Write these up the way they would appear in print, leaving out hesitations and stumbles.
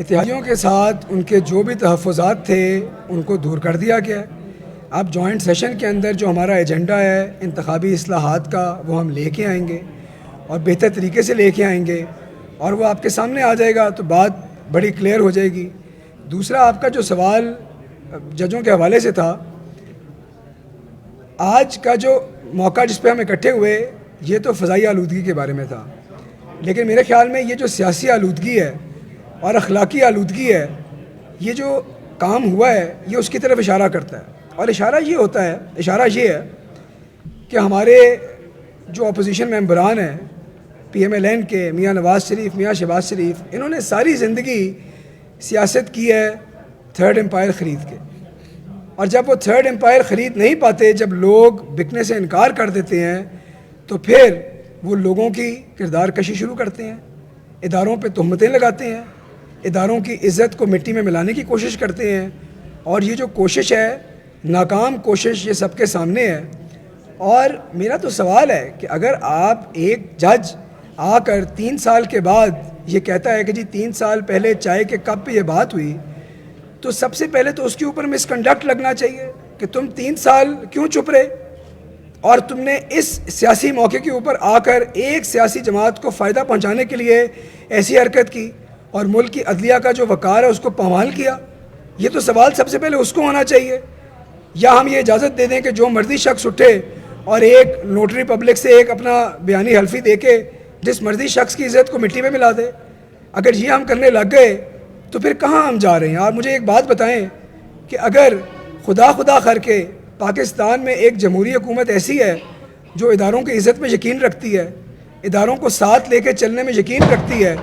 اتحادیوں کے ساتھ ان کے جو بھی تحفظات تھے ان کو دور کر دیا گیا ہے۔ اب جوائنٹ سیشن کے اندر جو ہمارا ایجنڈا ہے انتخابی اصلاحات کا وہ ہم لے کے آئیں گے اور بہتر طریقے سے لے کے آئیں گے اور وہ آپ کے سامنے آ جائے گا تو بات بڑی کلیئر ہو جائے گی۔ دوسرا آپ کا جو سوال ججوں کے حوالے سے تھا، آج کا جو موقع جس پہ ہم اکٹھے ہوئے یہ تو فضائی آلودگی کے بارے میں تھا، لیکن میرے خیال میں یہ جو سیاسی آلودگی ہے اور اخلاقی آلودگی ہے، یہ جو کام ہوا ہے یہ اس کی طرف اشارہ کرتا ہے۔ اور اشارہ یہ ہے کہ ہمارے جو اپوزیشن ممبران ہیں پی ایم ایل این کے، میاں نواز شریف، میاں شہباز شریف، انہوں نے ساری زندگی سیاست کی ہے تھرڈ امپائر خرید کے، اور جب وہ تھرڈ امپائر خرید نہیں پاتے، جب لوگ بکنے سے انکار کر دیتے ہیں تو پھر وہ لوگوں کی کردار کشی شروع کرتے ہیں، اداروں پہ تہمتیں لگاتے ہیں، اداروں کی عزت کو مٹی میں ملانے کی کوشش کرتے ہیں، اور یہ جو کوشش ہے ناکام کوشش یہ سب کے سامنے ہے۔ اور میرا تو سوال ہے کہ اگر آپ ایک جج آ کر 3 سال کے بعد یہ کہتا ہے کہ جی 3 سال پہلے چائے کے کپ پہ یہ بات ہوئی، تو سب سے پہلے تو اس کے اوپر مس کنڈکٹ لگنا چاہیے کہ تم 3 سال کیوں چپ رہے، اور تم نے اس سیاسی موقع کے اوپر آ کر ایک سیاسی جماعت کو فائدہ پہنچانے کے لیے ایسی حرکت کی اور ملک کی عدلیہ کا جو وقار ہے اس کو پامال کیا۔ یہ تو سوال سب سے پہلے اس کو ہونا چاہیے۔ یا ہم یہ اجازت دے دیں کہ جو مرضی شخص اٹھے اور ایک نوٹری پبلک سے ایک اپنا بیانی حلفی دے کے جس مرضی شخص کی عزت کو مٹی میں ملا دے؟ اگر یہ ہم کرنے لگ گئے تو پھر کہاں ہم جا رہے ہیں؟ اور مجھے ایک بات بتائیں کہ اگر خدا کر کے پاکستان میں ایک جمہوری حکومت ایسی ہے جو اداروں کی عزت میں یقین رکھتی ہے، اداروں کو ساتھ لے کے چلنے میں یقین رکھتی ہے،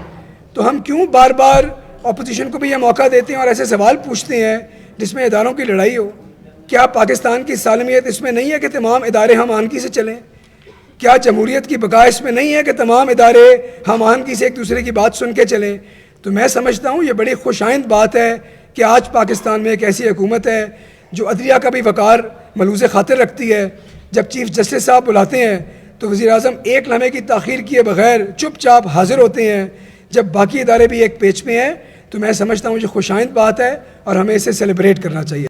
تو ہم کیوں بار بار اپوزیشن کو بھی یہ موقع دیتے ہیں اور ایسے سوال پوچھتے ہیں جس میں اداروں کی لڑائی ہو؟ کیا پاکستان کی سالمیت اس میں نہیں ہے کہ تمام ادارے ہم آہنگی سے چلیں؟ کیا جمہوریت کی بقا اس میں نہیں ہے کہ تمام ادارے ہم آہنگی سے ایک دوسرے کی بات سن کے چلیں؟ تو میں سمجھتا ہوں یہ بڑی خوش آئند بات ہے کہ آج پاکستان میں ایک ایسی حکومت ہے جو عدلیہ کا بھی وقار ملحوظ خاطر رکھتی ہے۔ جب چیف جسٹس صاحب بلاتے ہیں تو وزیر اعظم ایک لمحے کی تاخیر کیے بغیر چپ چاپ حاضر ہوتے ہیں، جب باقی ادارے بھی ایک پیچ میں ہیں۔ تو میں سمجھتا ہوں یہ خوش آئند بات ہے اور ہمیں اسے سیلیبریٹ کرنا چاہیے۔